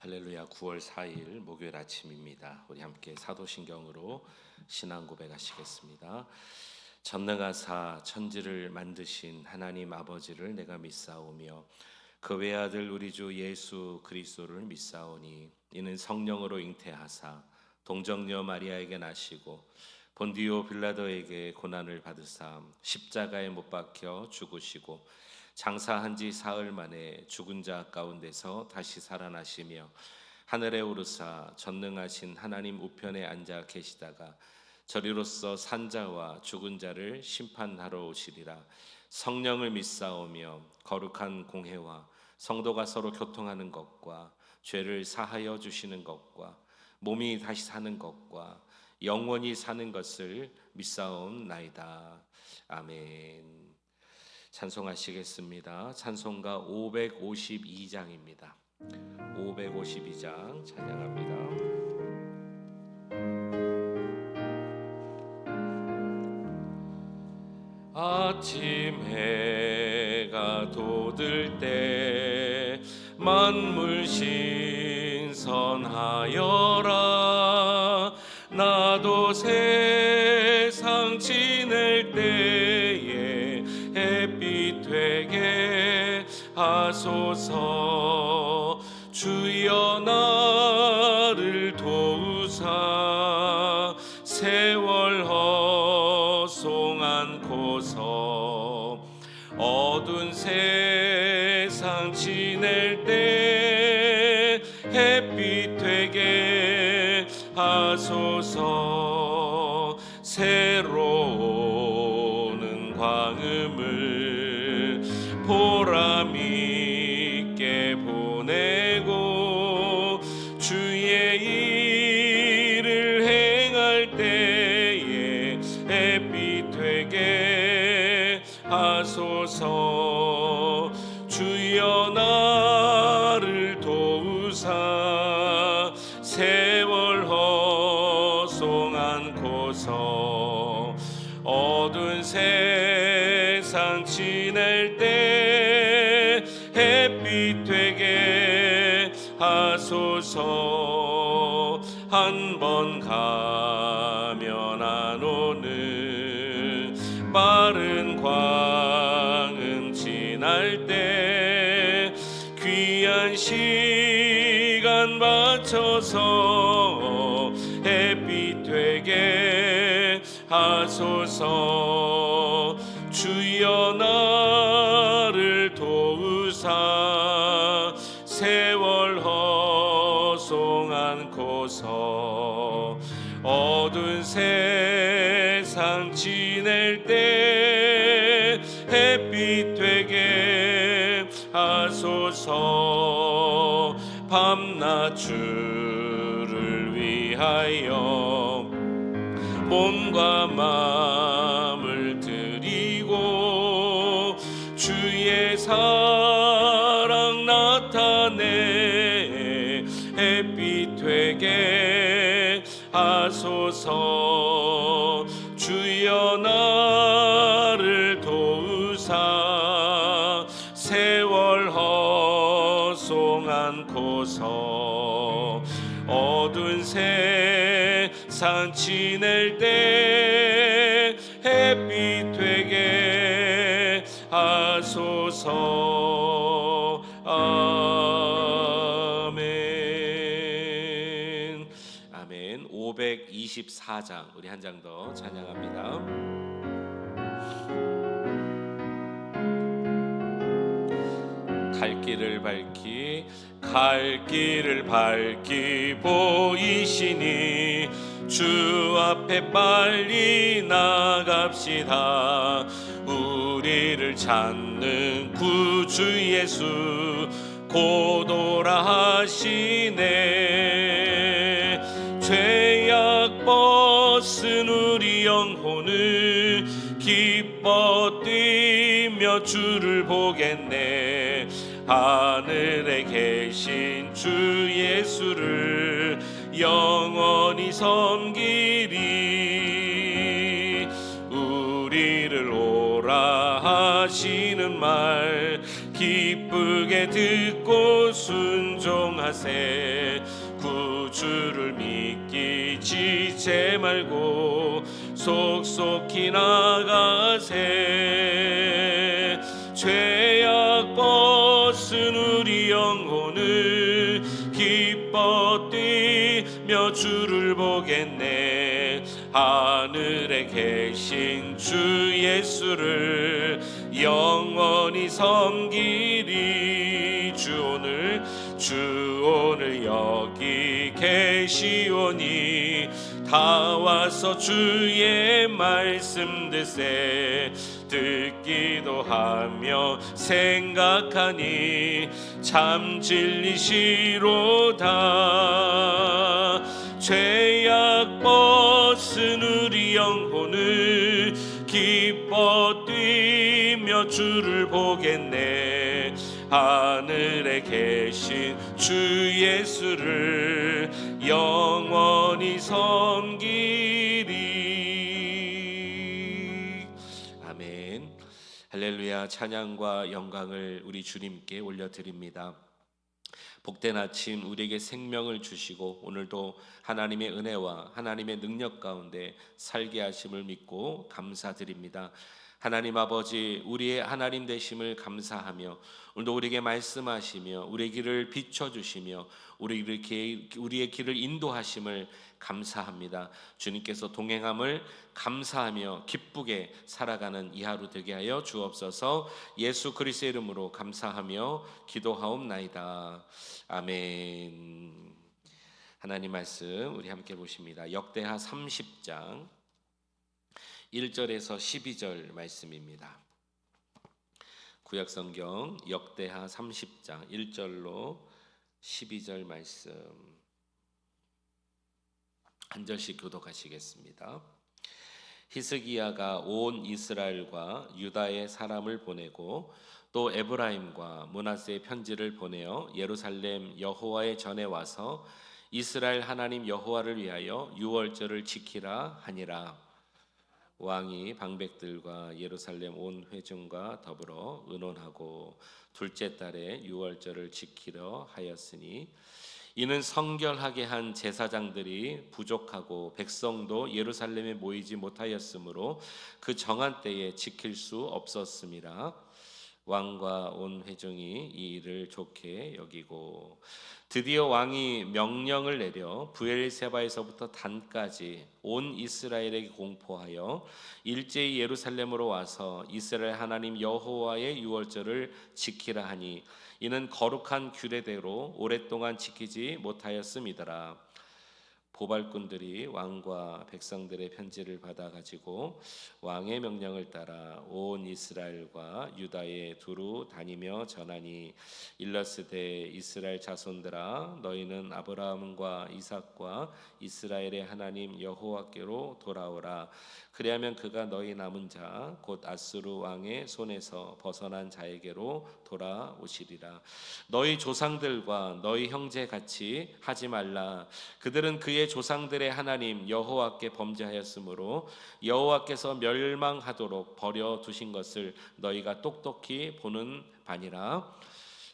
할렐루야. 9월 4일 목요일 아침입니다. 우리 함께 사도신경으로 신앙 고백하시겠습니다. 전능하사 천지를 만드신 하나님 아버지를 내가 믿사오며 그 외아들 우리 주 예수 그리스도를 믿사오니 이는 성령으로 잉태하사 동정녀 마리아에게 나시고 본디오 빌라도에게 고난을 받으사 십자가에 못 박혀 죽으시고 장사한 지 사흘 만에 죽은 자 가운데서 다시 살아나시며 하늘에 오르사 전능하신 하나님 우편에 앉아 계시다가 저리로서 산자와 죽은 자를 심판하러 오시리라. 성령을 믿사오며 거룩한 공회와 성도가 서로 교통하는 것과 죄를 사하여 주시는 것과 몸이 다시 사는 것과 영원히 사는 것을 믿사옵나이다. 아멘. 찬송하시겠습니다. 찬송가 552장입니다. 552장 찬양합니다. 아침 해가 돋을 때 만물 신선하여라. 나도 세상 지낼 때에 햇빛 되게 하소서. 주여 나를 도우사 세월 허송 않고서 어두운 세상 지낼 때 햇빛 되게 하소서. 새로운 광음을 보람 있게 보내고 주의 일을 행할 때에 햇빛 되게 하소서. 주여 나를 도우사 세월 허송 않고서 어두운 세상 지낼 때 햇빛 되게 하소서. 한 번 가면 안 오는 빠른 광음 지날 때 귀한 시간 맞춰서 햇빛 되게 하소서. 주여 나를 도우사 세월 허송 않고서 어두운 세상 지낼 때 햇빛 되게 하소서. 밤낮 주를 위하여 몸과 마음을 드리고 주의 사랑 나타내 햇빛 되게 하소서. 주여 나를 도우사 세월 허송 않고서 어두운 세상 지낼 때 햇빛 되게 하소서. 아멘. 아멘. 524장 우리 한 장 더 찬양합니다. 갈 길을 밝히 보이시니 주 앞에 빨리 나갑시다. 우리를 찾는 구주 예수 곧 오라 하시네. 죄악 벗은 우리 영혼을 기뻐 뛰며 주를 보겠네. 하늘에 계신 주 예수를 영원히 섬기리. 우리를 오라 하시는 말 기쁘게 듣고 순종하세. 구주를 믿기 지체 말고 속속히 나가세. 죄악 벗은 우리 영혼을 기뻐 뛰며 주를 보겠네. 하늘에 계신 주 예수를 영원히 섬기리. 주 오늘 여기 계시오니 다 와서 주의 말씀 듣세. 듣기도 하며 생각하니 참 진리시로다. 죄악 벗은 우리 영혼을 기뻐 뛰며 주를 보겠네. 하늘에 계신 주 예수를 영원히 섬기리. 아멘. 할렐루야. 찬양과 영광을 우리 주님께 올려드립니다. 복된 아침, 우리에게 생명을 주시고 오늘도 하나님의 은혜와 하나님의 능력 가운데 살게 하심을 믿고 감사드립니다. 하나님 아버지, 우리의 하나님 되심을 감사하며 오늘도 우리에게 말씀하시며 우리의 길을 비춰주시며 우리의 길을 인도하심을 감사합니다. 주님께서 동행함을 감사하며 기쁘게 살아가는 이 하루 되게 하여 주옵소서. 예수 그리스도의 이름으로 감사하며 기도하옵나이다. 아멘. 하나님 말씀 우리 함께 보십니다. 역대하 30장 1절에서 12절 말씀입니다. 구약성경 역대하 30장 1절로 12절 말씀 한 절씩 교독하시겠습니다. 히스기야가 온 이스라엘과 유다의 사람을 보내고 또 에브라임과 므낫세의 편지를 보내어 예루살렘 여호와의 전에 와서 이스라엘 하나님 여호와를 위하여 유월절을 지키라 하니라. 왕이 방백들과 예루살렘 온 회중과 더불어 의논하고 둘째 달에 유월절을 지키려 하였으니 이는 성결하게 한 제사장들이 부족하고 백성도 예루살렘에 모이지 못하였으므로 그 정한 때에 지킬 수 없었음이라. 왕과 온 회중이 이 일을 좋게 여기고 드디어 왕이 명령을 내려 브엘세바에서부터 단까지 온 이스라엘에게 공포하여 일제히 예루살렘으로 와서 이스라엘 하나님 여호와의 유월절을 지키라 하니 이는 거룩한 규례대로 오랫동안 지키지 못하였음이더라. 보발꾼들이 왕과 백성들의 편지를 받아 가지고 왕의 명령을 따라 온 이스라엘과 유다에 두루 다니며 전하니 일러스되 이스라엘 자손들아 너희는 아브라함과 이삭과 이스라엘의 하나님 여호와께로 돌아오라. 그리하면 그가 너희 남은 자 곧 아수르 왕의 손에서 벗어난 자에게로 돌아오시리라. 너희 조상들과 너희 형제 같이 하지 말라. 그들은 그의 조상들의 하나님 여호와께 범죄하였으므로 여호와께서 멸망하도록 버려 두신 것을 너희가 똑똑히 보는 바니라.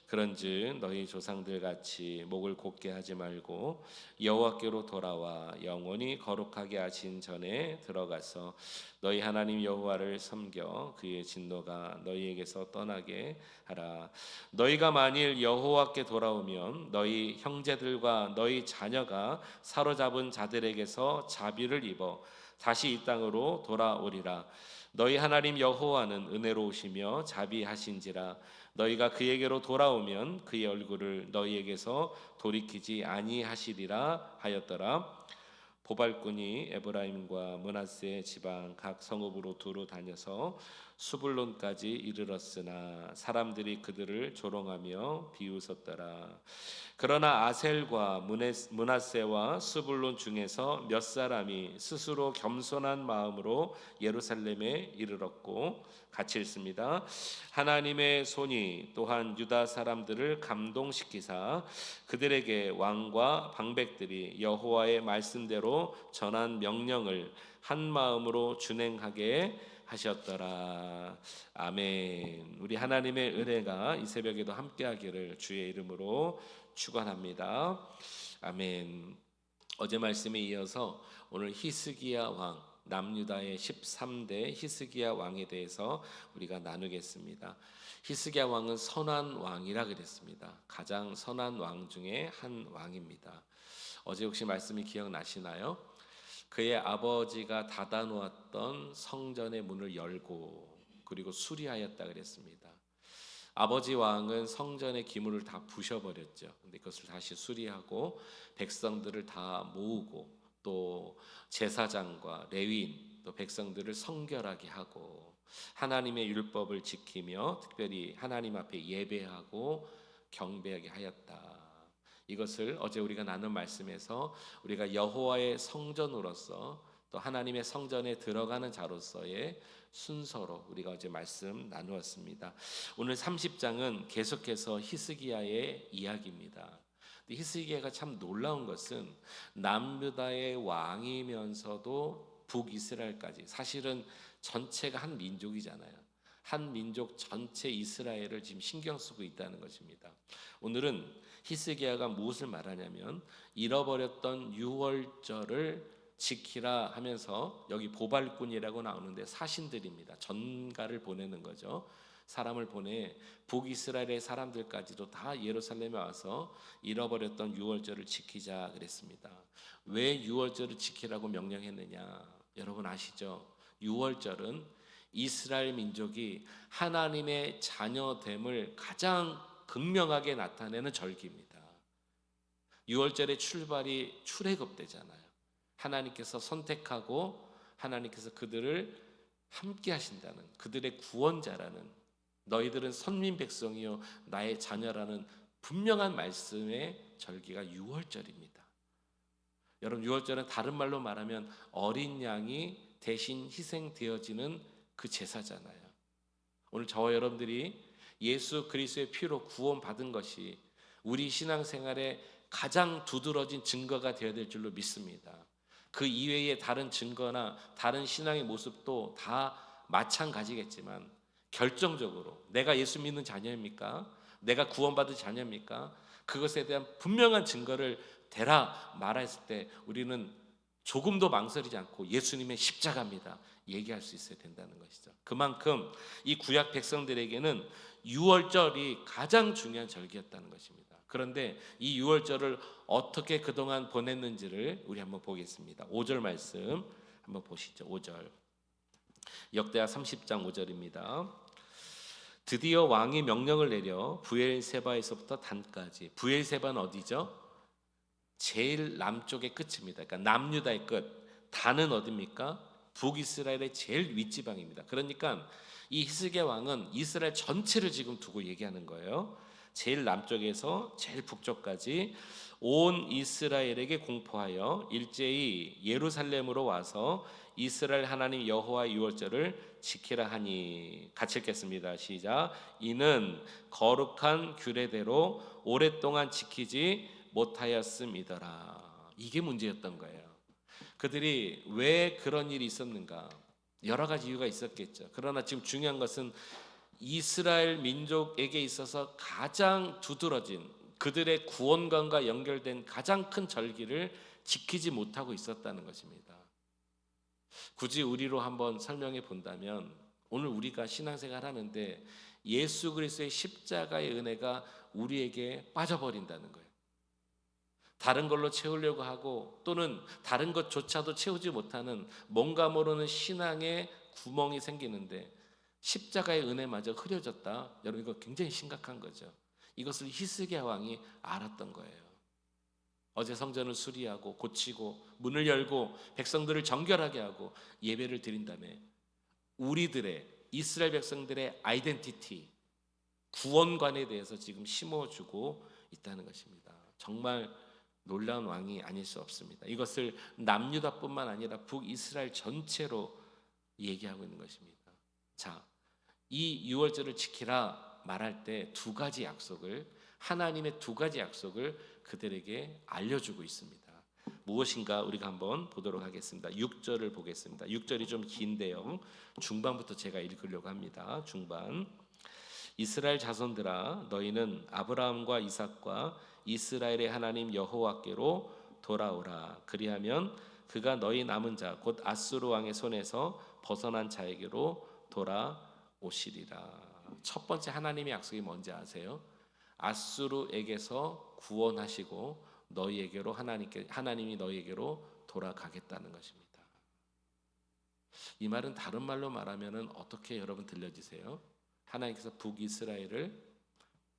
그런즉 너희 조상들 같이 목을 곧게 하지 말고 여호와께로 돌아와 영원히 거룩하게 하신 전에 들어가서 너희 하나님 여호와를 섬겨 그의 진노가 너희에게서 떠나게 하라. 너희가 만일 여호와께 돌아오면 너희 형제들과 너희 자녀가 사로잡은 자들에게서 자비를 입어 다시 이 땅으로 돌아오리라. 너희 하나님 여호와는 은혜로우시며 자비하신지라. 너희가 그에게로 돌아오면 그의 얼굴을 너희에게서 돌이키지 아니하시리라 하였더라. 보발꾼이 에브라임과 므낫세 지방 각 성읍으로 두루 다녀서 수불론까지 이르렀으나 사람들이 그들을 조롱하며 비웃었더라. 그러나 아셀과 므낫세와 수불론 중에서 몇 사람이 스스로 겸손한 마음으로 예루살렘에 이르렀고 같이 읽습니다. 하나님의 손이 또한 유다 사람들을 감동시키사 그들에게 왕과 방백들이 여호와의 말씀대로 전한 명령을 한 마음으로 준행하게 하셨더라. 아멘. 우리 하나님의 은혜가 이 새벽에도 함께하기를 주의 이름으로 축원합니다. 아멘. 어제 말씀에 이어서 오늘 히스기야 왕, 남유다의 13대 히스기야 왕에 대해서 우리가 나누겠습니다. 히스기야 왕은 선한 왕이라 그랬습니다. 가장 선한 왕 중에 한 왕입니다. 어제 혹시 말씀이 기억나시나요? 그의 아버지가 닫아놓았던 성전의 문을 열고 그리고 수리하였다 그랬습니다. 아버지 왕은 성전의 기물을 다 부셔버렸죠. 근데 그것을 다시 수리하고 백성들을 다 모으고 또 제사장과 레위인 또 백성들을 성결하게 하고 하나님의 율법을 지키며 특별히 하나님 앞에 예배하고 경배하게 하였다. 이것을 어제 우리가 나눈 말씀에서 우리가 여호와의 성전으로서 또 하나님의 성전에 들어가는 자로서의 순서로 우리가 어제 말씀 나누었습니다. 오늘 30장은 계속해서 히스기야의 이야기입니다. 히스기야가 참 놀라운 것은 남유다의 왕이면서도 북이스라엘까지 사실은 전체가 한 민족이잖아요. 한 민족 전체 이스라엘을 지금 신경 쓰고 있다는 것입니다. 오늘은 히스기야가 무엇을 말하냐면 잃어버렸던 유월절을 지키라 하면서 여기 보발꾼이라고 나오는데 사신들입니다. 전가를 보내는 거죠. 사람을 보내 북이스라엘의 사람들까지도 다 예루살렘에 와서 잃어버렸던 유월절을 지키자 그랬습니다. 왜 유월절을 지키라고 명령했느냐? 여러분 아시죠? 유월절은 이스라엘 민족이 하나님의 자녀됨을 가장 극명하게 나타내는 절기입니다. 유월절의 출발이 출애굽 때잖아요. 하나님께서 선택하고 하나님께서 그들을 함께 하신다는, 그들의 구원자라는, 너희들은 선민 백성이요 나의 자녀라는 분명한 말씀의 절기가 유월절입니다. 여러분 유월절은 다른 말로 말하면 어린 양이 대신 희생되어지는 그 제사잖아요. 오늘 저와 여러분들이 예수 그리스도의 피로 구원받은 것이 우리 신앙생활에 가장 두드러진 증거가 되어야 될 줄로 믿습니다. 그 이외의 다른 증거나 다른 신앙의 모습도 다 마찬가지겠지만 결정적으로 내가 예수 믿는 자녀입니까? 내가 구원받은 자녀입니까? 그것에 대한 분명한 증거를 대라 말했을 때 우리는 조금도 망설이지 않고 예수님의 십자가입니다 얘기할 수 있어야 된다는 것이죠. 그만큼 이 구약 백성들에게는 유월절이 가장 중요한 절기였다는 것입니다. 그런데 이 유월절을 어떻게 그동안 보냈는지를 우리 한번 보겠습니다. 5절 말씀 한번 보시죠. 5절 역대하 30장 5절입니다. 드디어 왕이 명령을 내려 브엘세바에서부터 단까지, 브엘세바는 어디죠? 제일 남쪽의 끝입니다. 그러니까 남유다의 끝. 단은 어디입니까? 북이스라엘의 제일 윗지방입니다. 그러니까 이 히스기야 왕은 이스라엘 전체를 지금 두고 얘기하는 거예요. 제일 남쪽에서 제일 북쪽까지 온 이스라엘에게 공포하여 일제히 예루살렘으로 와서 이스라엘 하나님 여호와의 유월절을 지키라 하니. 같이 읽겠습니다. 시작. 이는 거룩한 규례대로 오랫동안 지키지 못하였음이더라. 이게 문제였던 거예요. 그들이 왜 그런 일이 있었는가? 여러 가지 이유가 있었겠죠. 그러나 지금 중요한 것은 이스라엘 민족에게 있어서 가장 두드러진 그들의 구원관과 연결된 가장 큰 절기를 지키지 못하고 있었다는 것입니다. 굳이 우리로 한번 설명해 본다면 오늘 우리가 신앙생활 하는데 예수 그리스도의 십자가의 은혜가 우리에게 빠져버린다는 거예요. 다른 걸로 채우려고 하고 또는 다른 것조차도 채우지 못하는 뭔가 모르는 신앙의 구멍이 생기는데 십자가의 은혜마저 흐려졌다. 여러분 이거 굉장히 심각한 거죠. 이것을 히스기야 왕이 알았던 거예요. 어제 성전을 수리하고 고치고 문을 열고 백성들을 정결하게 하고 예배를 드린 다음에 우리들의 이스라엘 백성들의 아이덴티티, 구원관에 대해서 지금 심어주고 있다는 것입니다. 정말 놀라운 왕이 아닐 수 없습니다. 이것을 남유다뿐만 아니라 북이스라엘 전체로 얘기하고 있는 것입니다. 자, 이 유월절을 지키라 말할 때 두 가지 약속을, 하나님의 두 가지 약속을 그들에게 알려주고 있습니다. 무엇인가 우리가 한번 보도록 하겠습니다. 6절을 보겠습니다. 6절이 좀 긴데요. 중반부터 제가 읽으려고 합니다. 중반. 이스라엘 자손들아 너희는 아브라함과 이삭과 이스라엘의 하나님 여호와께로 돌아오라. 그리하면 그가 너희 남은 자 곧 아수르 왕의 손에서 벗어난 자에게로 돌아오시리라. 첫 번째 하나님의 약속이 뭔지 아세요? 아수르에게서 구원하시고 너희에게로 하나님이 너희에게로 돌아가겠다는 것입니다. 이 말은 다른 말로 말하면은 어떻게 여러분 들려지세요? 하나님께서 북이스라엘을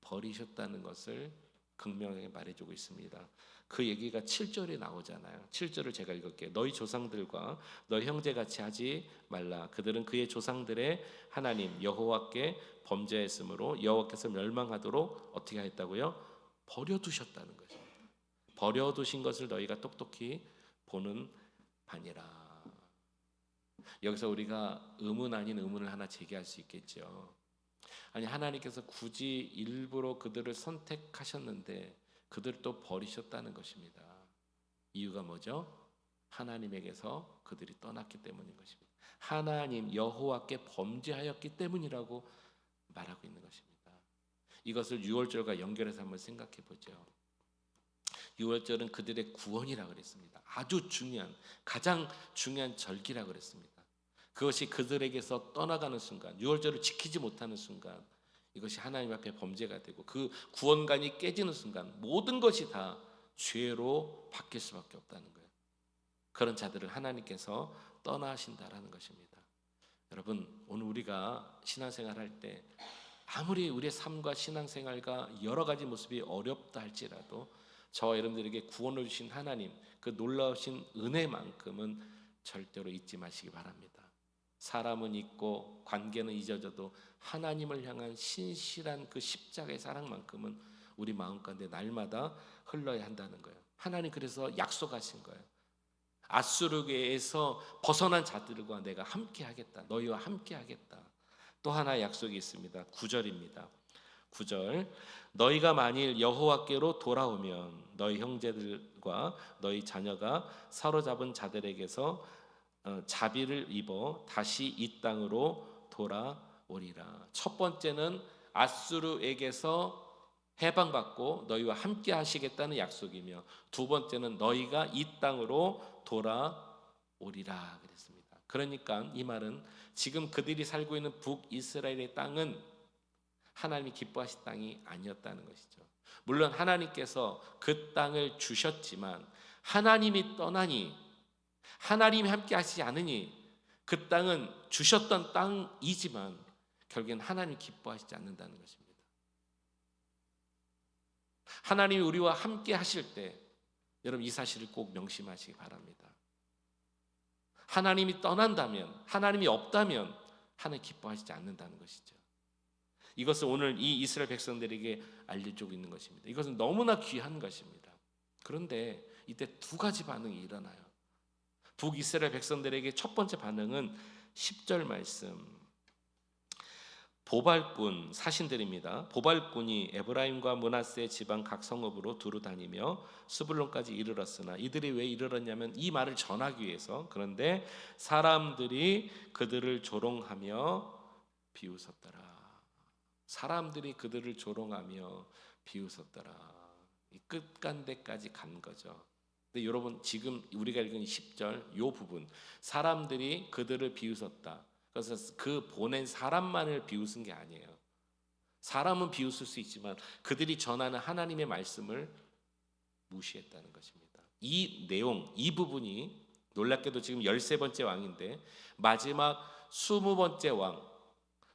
버리셨다는 것을 극명하게 말해주고 있습니다. 그 얘기가 7절에 나오잖아요. 7절을 제가 읽을게요. 너희 조상들과 너희 형제같이 하지 말라. 그들은 그의 조상들의 하나님 여호와께 범죄했으므로 여호와께서 멸망하도록 어떻게 했다고요? 버려두셨다는 거죠. 버려두신 것을 너희가 똑똑히 보는 바니라. 여기서 우리가 의문 아닌 의문을 하나 제기할 수 있겠죠. 아니 하나님께서 굳이 일부러 그들을 선택하셨는데 그들을 또 버리셨다는 것입니다. 이유가 뭐죠? 하나님에게서 그들이 떠났기 때문인 것입니다. 하나님 여호와께 범죄하였기 때문이라고 말하고 있는 것입니다. 이것을 6월절과 연결해서 한번 생각해 보죠. 6월절은 그들의 구원이라고 그랬습니다. 아주 중요한, 가장 중요한 절기라고 그랬습니다. 그것이 그들에게서 떠나가는 순간, 6월절을 지키지 못하는 순간 이것이 하나님 앞에 범죄가 되고 그 구원관이 깨지는 순간 모든 것이 다 죄로 바뀔 수밖에 없다는 거예요. 그런 자들을 하나님께서 떠나신다라는 것입니다. 여러분 오늘 우리가 신앙생활 할 때 아무리 우리의 삶과 신앙생활과 여러 가지 모습이 어렵다 할지라도 저와 여러분들에게 구원을 주신 하나님 그 놀라우신 은혜만큼은 절대로 잊지 마시기 바랍니다. 사람은 잊고 관계는 잊어져도 하나님을 향한 신실한 그 십자가의 사랑만큼은 우리 마음 가운데 날마다 흘러야 한다는 거예요. 하나님 그래서 약속하신 거예요. 아수르에서 벗어난 자들과 내가 함께 하겠다. 너희와 함께 하겠다. 또 하나의 약속이 있습니다. 9절입니다. 9절 너희가 만일 여호와께로 돌아오면 너희 형제들과 너희 자녀가 사로잡은 자들에게서 자비를 입어 다시 이 땅으로 돌아오리라. 첫 번째는 아수르에게서 해방받고 너희와 함께 하시겠다는 약속이며 두 번째는 너희가 이 땅으로 돌아오리라 그랬습니다. 그러니까 이 말은 지금 그들이 살고 있는 북이스라엘의 땅은 하나님이 기뻐하신 땅이 아니었다는 것이죠. 물론 하나님께서 그 땅을 주셨지만 하나님이 떠나니 하나님이 함께 하시지 않으니 그 땅은 주셨던 땅이지만 결국엔 하나님이 기뻐하시지 않는다는 것입니다. 하나님이 우리와 함께 하실 때 여러분 이 사실을 꼭 명심하시기 바랍니다. 하나님이 떠난다면 하나님이 없다면 하나님 기뻐하시지 않는다는 것이죠. 이것을 오늘 이 이스라엘 백성들에게 알려주고 있는 것입니다. 이것은 너무나 귀한 것입니다. 그런데 이때 두 가지 반응이 일어나요. 북이스라엘 백성들에게 첫 번째 반응은 10절 말씀 보발꾼 사신들입니다. 보발꾼이 에브라임과 므낫세 지방 각 성읍으로 두루 다니며 스불론까지 이르렀으나 이들이 왜 이르렀냐면 이 말을 전하기 위해서. 그런데 사람들이 그들을 조롱하며 비웃었더라. 사람들이 그들을 조롱하며 비웃었더라. 이 끝간데까지 간 거죠. 근데 여러분 지금 우리가 읽은 10절 이 부분 사람들이 그들을 비웃었다. 그래서 그 보낸 사람만을 비웃은 게 아니에요. 사람은 비웃을 수 있지만 그들이 전하는 하나님의 말씀을 무시했다는 것입니다. 이 내용, 이 부분이 놀랍게도 지금 13번째 왕인데 마지막 20번째 왕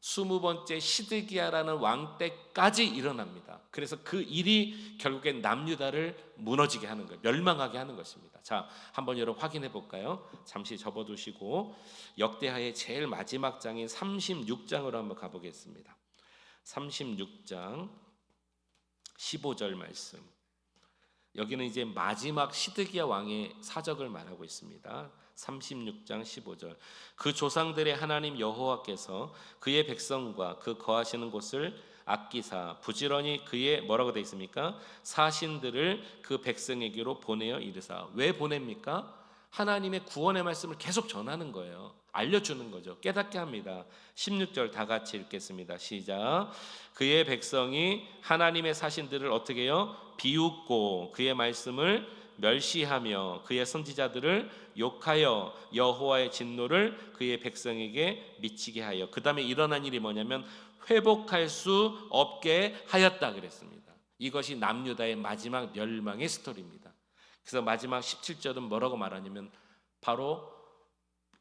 20번째 시드기야라는 왕 때까지 일어납니다. 그래서 그 일이 결국엔 남유다를 무너지게 하는 거예요. 멸망하게 하는 것입니다. 자, 한번 여러분 확인해 볼까요? 잠시 접어두시고 역대하의 제일 마지막 장인 36장으로 한번 가보겠습니다. 36장 15절 말씀. 여기는 이제 마지막 시드기야 왕의 사적을 말하고 있습니다. 36장 15절 그 조상들의 하나님 여호와께서 그의 백성과 그 거하시는 곳을 아끼사 부지런히 그의 뭐라고 되어 있습니까? 사신들을 그 백성에게로 보내어 이르사. 왜 보냅니까? 하나님의 구원의 말씀을 계속 전하는 거예요. 알려주는 거죠. 깨닫게 합니다. 16절 다 같이 읽겠습니다. 시작. 그의 백성이 하나님의 사신들을 어떻게 해요? 비웃고 그의 말씀을 멸시하며 그의 선지자들을 욕하여 여호와의 진노를 그의 백성에게 미치게 하여, 그 다음에 일어난 일이 뭐냐면 회복할 수 없게 하였다 그랬습니다. 이것이 남유다의 마지막 멸망의 스토리입니다. 그래서 마지막 17절은 뭐라고 말하냐면 바로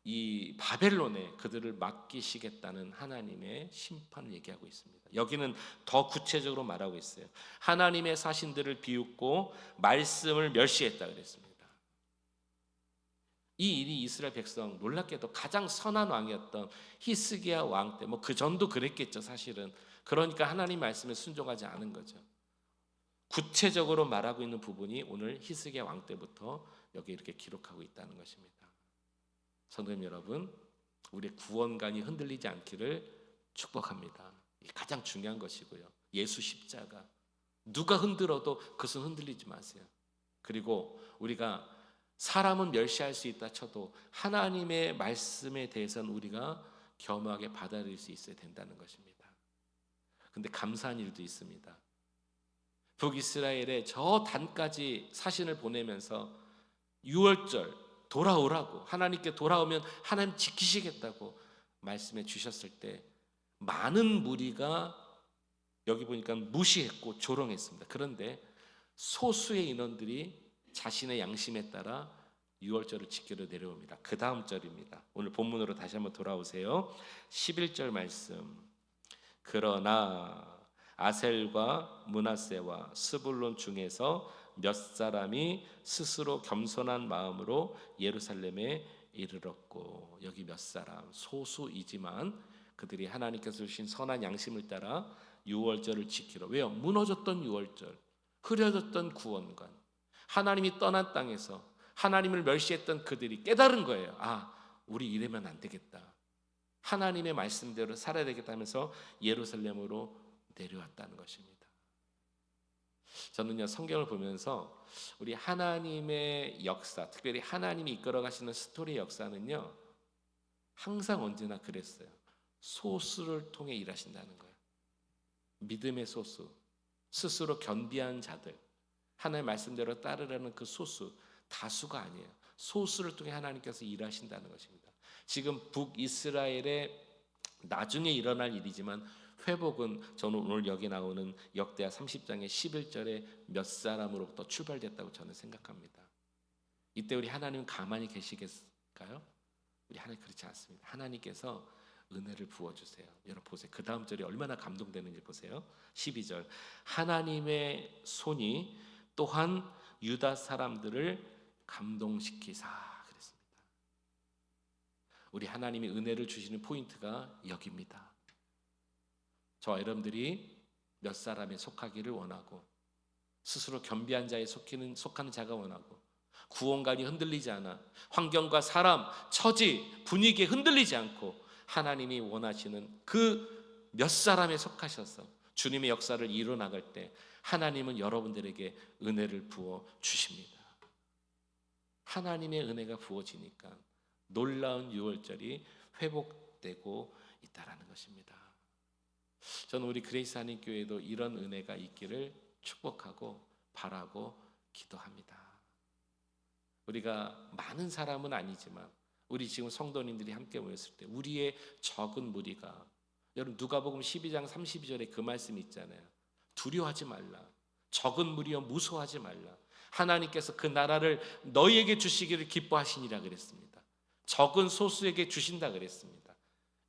이 바벨론에 그들을 맡기시겠다는 하나님의 심판을 얘기하고 있습니다. 여기는 더 구체적으로 말하고 있어요. 하나님의 사신들을 비웃고 말씀을 멸시했다 그랬습니다. 이 일이 이스라엘 백성, 놀랍게도 가장 선한 왕이었던 히스기야 왕 때, 뭐 그 전도 그랬겠죠 사실은. 그러니까 하나님 말씀에 순종하지 않은 거죠. 구체적으로 말하고 있는 부분이 오늘 히스기야 왕 때부터 여기 이렇게 기록하고 있다는 것입니다. 성도님 여러분, 우리의 구원관이 흔들리지 않기를 축복합니다. 이게 가장 중요한 것이고요. 예수 십자가, 누가 흔들어도 그것은 흔들리지 마세요. 그리고 우리가 사람은 멸시할 수 있다 쳐도 하나님의 말씀에 대해서는 우리가 겸허하게 받아들일 수 있어야 된다는 것입니다. 근데 감사한 일도 있습니다. 북이스라엘에 저 단까지 사신을 보내면서 6월절 돌아오라고, 하나님께 돌아오면 하나님 지키시겠다고 말씀해 주셨을 때 많은 무리가 여기 보니까 무시했고 조롱했습니다. 그런데 소수의 인원들이 자신의 양심에 따라 6월절을 지키러 내려옵니다. 그 다음 절입니다. 오늘 본문으로 다시 한번 돌아오세요. 11절 말씀. 그러나 아셀과 므낫세와 스불론 중에서 몇 사람이 스스로 겸손한 마음으로 예루살렘에 이르렀고, 여기 몇 사람, 소수이지만 그들이 하나님께서 주신 선한 양심을 따라 유월절을 지키러. 왜요? 무너졌던 유월절, 흐려졌던 구원관, 하나님이 떠난 땅에서 하나님을 멸시했던 그들이 깨달은 거예요. 아, 우리 이러면 안 되겠다, 하나님의 말씀대로 살아야 되겠다면서 예루살렘으로 내려왔다는 것입니다. 저는요, 성경을 보면서 우리 하나님의 역사, 특별히 하나님이 이끌어 가시는 스토리의 역사는요, 항상 언제나 그랬어요. 소수를 통해 일하신다는 거예요. 믿음의 소수, 스스로 견비한 자들, 하나님의 말씀대로 따르려는 그 소수, 다수가 아니에요. 소수를 통해 하나님께서 일하신다는 것입니다. 지금 북이스라엘의 나중에 일어날 일이지만 회복은 저는 오늘 여기 나오는 역대하 30장의 11절에 몇 사람으로부터 출발됐다고 저는 생각합니다. 이때 우리 하나님 가만히 계시겠을까요? 우리 하나님 그렇지 않습니다. 하나님께서 은혜를 부어주세요. 여러분 보세요. 그 다음 절이 얼마나 감동되는지 보세요. 12절. 하나님의 손이 또한 유다 사람들을 감동시키사 그랬습니다. 우리 하나님이 은혜를 주시는 포인트가 여기입니다. 저와 여러분들이 몇 사람에 속하기를 원하고, 스스로 겸비한 자에 속하는 자가 원하고, 구원관이 흔들리지 않아 환경과 사람, 처지, 분위기에 흔들리지 않고 하나님이 원하시는 그 몇 사람에 속하셔서 주님의 역사를 이루어 나갈 때 하나님은 여러분들에게 은혜를 부어 주십니다. 하나님의 은혜가 부어지니까 놀라운 유월절이 회복되고 있다라는 것입니다. 저는 우리 그레이스 한인교회도 이런 은혜가 있기를 축복하고 바라고 기도합니다. 우리가 많은 사람은 아니지만 우리 지금 성도님들이 함께 모였을 때 우리의 적은 무리가, 여러분 누가복음 12장 32절에 그 말씀이 있잖아요. 두려워하지 말라, 적은 무리여 무서워하지 말라, 하나님께서 그 나라를 너희에게 주시기를 기뻐하시니라 그랬습니다. 적은 소수에게 주신다 그랬습니다.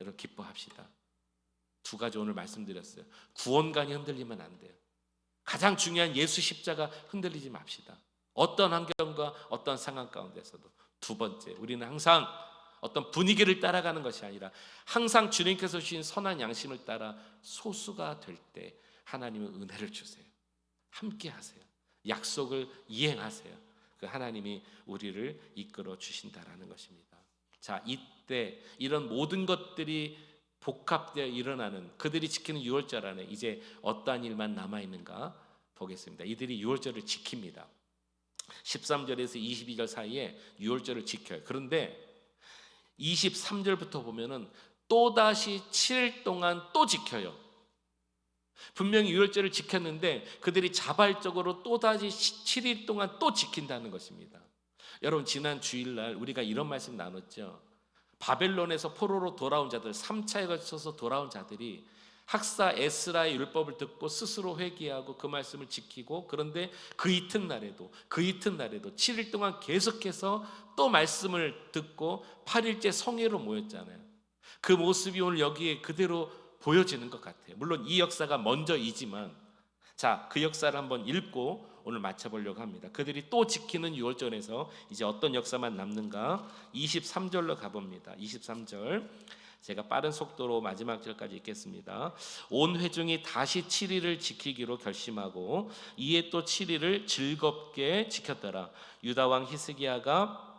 여러분 기뻐합시다. 두 가지 오늘 말씀드렸어요. 구원관이 흔들리면 안 돼요. 가장 중요한 예수 십자가 흔들리지 맙시다. 어떤 환경과 어떤 상황 가운데서도. 두 번째, 우리는 항상 어떤 분위기를 따라가는 것이 아니라 항상 주님께서 주신 선한 양심을 따라 소수가 될 때 하나님은 은혜를 주세요. 함께 하세요. 약속을 이행하세요. 그 하나님이 우리를 이끌어 주신다라는 것입니다. 자, 이때 이런 모든 것들이 복합되어 일어나는 그들이 지키는 유월절 안에 이제 어떠한 일만 남아있는가 보겠습니다. 이들이 유월절을 지킵니다. 13절에서 22절 사이에 유월절을 지켜요. 그런데 23절부터 보면은 또다시 7일 동안 또 지켜요. 분명히 유월절을 지켰는데 그들이 자발적으로 또다시 7일 동안 또 지킨다는 것입니다. 여러분, 지난 주일날 우리가 이런 말씀 나눴죠. 바벨론에서 포로로 돌아온 자들, 3차에 걸쳐서 돌아온 자들이 학사 에스라의 율법을 듣고 스스로 회개하고 그 말씀을 지키고, 그런데 그 이튿날에도 7일 동안 계속해서 또 말씀을 듣고 8일째 성회로 모였잖아요. 그 모습이 오늘 여기에 그대로 보여지는 것 같아요. 물론 이 역사가 먼저이지만, 자, 그 역사를 한번 읽고 오늘 맞춰보려고 합니다. 그들이 또 지키는 유월절에서 이제 어떤 역사만 남는가? 23절로 가봅니다. 23절, 제가 빠른 속도로 마지막 절까지 읽겠습니다. 온 회중이 다시 7일을 지키기로 결심하고 이에 또 7일을 즐겁게 지켰더라. 유다 왕 히스기야가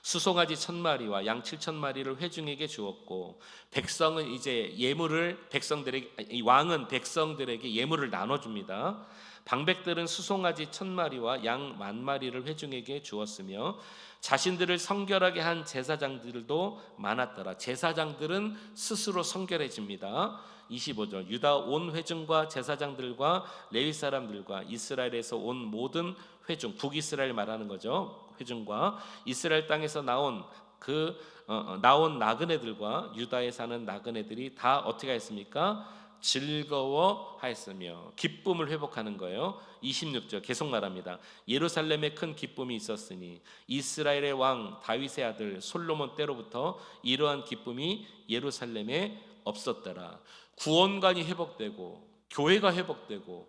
수송아지 1000마리와 양 7000마리를 회중에게 주었고, 백성은 이제 예물을 백성들에게, 왕은 백성들에게 예물을 나눠줍니다. 방백들은 수송아지 1000마리와 양 10,000마리를 회중에게 주었으며 자신들을 성결하게 한 제사장들도 많았더라. 제사장들은 스스로 성결해집니다. 25절, 유다 온 회중과 제사장들과 레위 사람들과 이스라엘에서 온 모든 회중, 북이스라엘 말하는 거죠. 회중과 이스라엘 땅에서 나온 나그네들과 유다에 사는 나그네들이 다 어떻게 했습니까? 즐거워하였으며, 기쁨을 회복하는 거예요. 26절 계속 말합니다. 예루살렘에 큰 기쁨이 있었으니 이스라엘의 왕 다윗의 아들 솔로몬 때로부터 이러한 기쁨이 예루살렘에 없었더라. 구원관이 회복되고 교회가 회복되고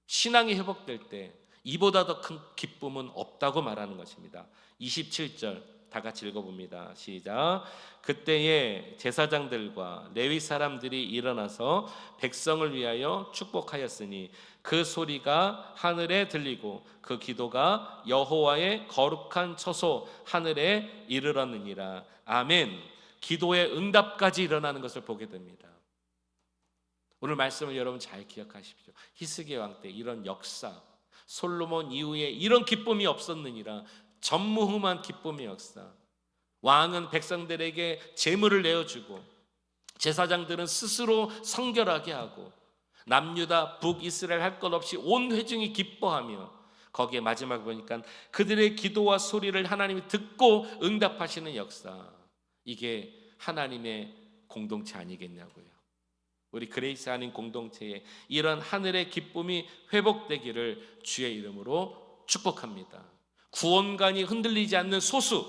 신앙이 회복될 때 이보다 더 큰 기쁨은 없다고 말하는 것입니다. 27절 다 같이 읽어봅니다. 시작. 그때에 제사장들과 레위 사람들이 일어나서 백성을 위하여 축복하였으니 그 소리가 하늘에 들리고 그 기도가 여호와의 거룩한 처소 하늘에 이르렀느니라. 아멘. 기도의 응답까지 일어나는 것을 보게 됩니다. 오늘 말씀을 여러분 잘 기억하십시오. 히스기야 왕 때 이런 역사, 솔로몬 이후에 이런 기쁨이 없었느니라. 전무후무한 기쁨의 역사. 왕은 백성들에게 제물을 내어주고 제사장들은 스스로 성결하게 하고 남유다 북이스라엘 할 것 없이 온 회중이 기뻐하며, 거기에 마지막에 보니까 그들의 기도와 소리를 하나님이 듣고 응답하시는 역사. 이게 하나님의 공동체 아니겠냐고요. 우리 그레이스 아닌 공동체에 이런 하늘의 기쁨이 회복되기를 주의 이름으로 축복합니다. 구원관이 흔들리지 않는 소수,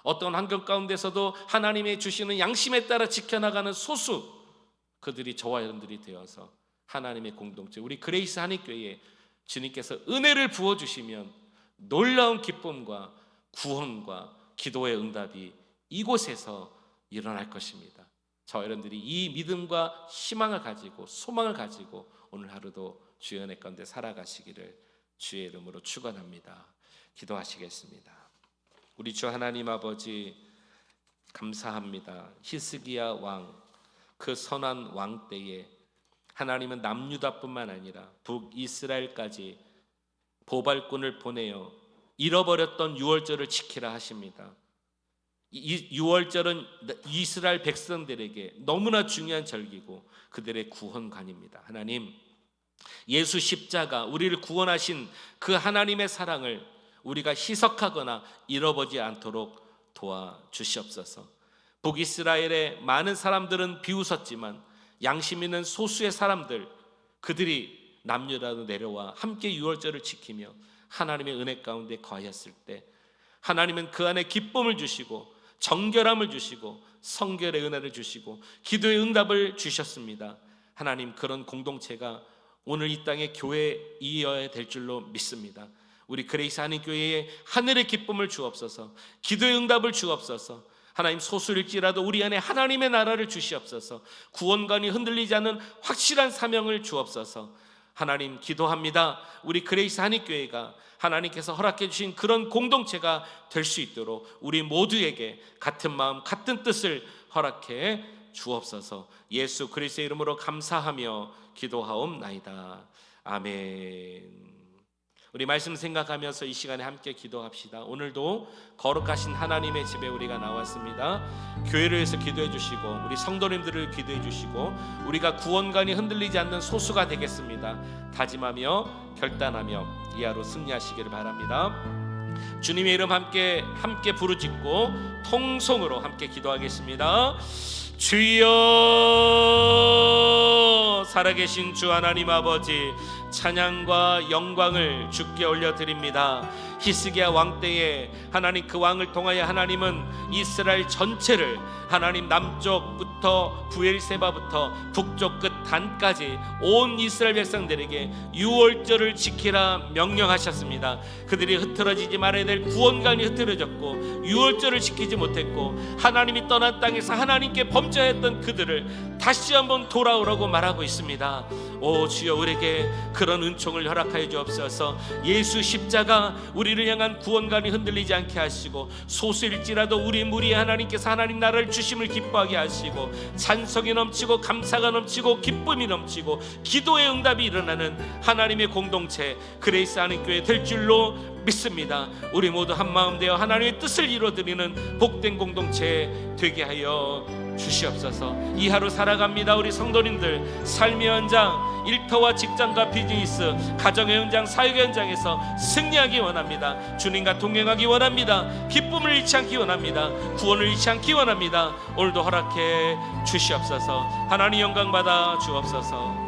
어떤 환경 가운데서도 하나님의 주시는 양심에 따라 지켜나가는 소수, 그들이 저와 여러분들이 되어서 하나님의 공동체, 우리 그레이스 한인교회에 주님께서 은혜를 부어주시면 놀라운 기쁨과 구원과 기도의 응답이 이곳에서 일어날 것입니다. 저와 여러분들이 이 믿음과 희망을 가지고 소망을 가지고 오늘 하루도 주의 은혜 가운데 살아가시기를 주의 이름으로 축원합니다. 기도하시겠습니다. 우리 주 하나님 아버지, 감사합니다. 히스기야 왕, 그 선한 왕 때에 하나님은 남유다뿐만 아니라 북이스라엘까지 보발꾼을 보내어 잃어버렸던 유월절을 지키라 하십니다. 이 유월절은 이스라엘 백성들에게 너무나 중요한 절기고 그들의 구원관입니다. 하나님, 예수 십자가 우리를 구원하신 그 하나님의 사랑을 우리가 희석하거나 잃어버리지 않도록 도와주시옵소서. 북이스라엘의 많은 사람들은 비웃었지만 양심 있는 소수의 사람들, 그들이 남유다로 내려와 함께 유월절을 지키며 하나님의 은혜 가운데 거하였을 때 하나님은 그 안에 기쁨을 주시고 정결함을 주시고 성결의 은혜를 주시고 기도의 응답을 주셨습니다. 하나님, 그런 공동체가 오늘 이 땅의 교회에 이어야 될 줄로 믿습니다. 우리 그레이스 한인교회에 하늘의 기쁨을 주옵소서, 기도의 응답을 주옵소서. 하나님, 소수일지라도 우리 안에 하나님의 나라를 주시옵소서. 구원관이 흔들리지 않는 확실한 사명을 주옵소서. 하나님, 기도합니다. 우리 그레이스 한인교회가 하나님께서 허락해 주신 그런 공동체가 될 수 있도록 우리 모두에게 같은 마음 같은 뜻을 허락해 주옵소서. 예수 그리스도의 이름으로 감사하며 기도하옵나이다. 아멘. 우리 말씀 생각하면서 이 시간에 함께 기도합시다. 오늘도 거룩하신 하나님의 집에 우리가 나왔습니다. 교회를 위해서 기도해 주시고 우리 성도님들을 기도해 주시고 우리가 구원관이 흔들리지 않는 소수가 되겠습니다. 다짐하며 결단하며 이 하루 승리하시기를 바랍니다. 주님의 이름 함께 부르짖고 통성으로 함께 기도하겠습니다. 주여, 살아계신 주 하나님 아버지, 찬양과 영광을 주께 올려드립니다. 히스기야 왕 때에 하나님 그 왕을 통하여 하나님은 이스라엘 전체를 하나님 남쪽부터 부엘세바부터 북쪽 끝 단까지 온 이스라엘 백성들에게 유월절을 지키라 명령하셨습니다. 그들이 흐트러지지 말아야 될 구원관이 흐트러졌고 유월절을 지키지 못했고 하나님이 떠난 땅에서 하나님께 범죄했던 그들을 다시 한번 돌아오라고 말하고 있습니다. 오 주여, 우리에게 그런 은총을 허락하여 주옵소서. 예수 십자가 우리를 향한 구원관이 흔들리지 않게 하시고 소수일지라도 우리 무리에 하나님께서 하나님 나라를 주심을 기뻐하게 하시고 찬송이 넘치고 감사가 넘치고 기쁨이 넘치고 기도의 응답이 일어나는 하나님의 공동체 그레이스 한인교회 될 줄로 믿습니다. 우리 모두 한마음 되어 하나님의 뜻을 이루어드리는 복된 공동체 되게 하여 주시옵소서. 이 하루 살아갑니다. 우리 성도님들 삶의 현장, 일터와 직장과 비즈니스, 가정의 현장, 사역의 현장에서 승리하기 원합니다. 주님과 동행하기 원합니다. 기쁨을 잃지 않기 원합니다. 구원을 잃지 않기 원합니다. 오늘도 허락해 주시옵소서. 하나님 영광 받아 주옵소서.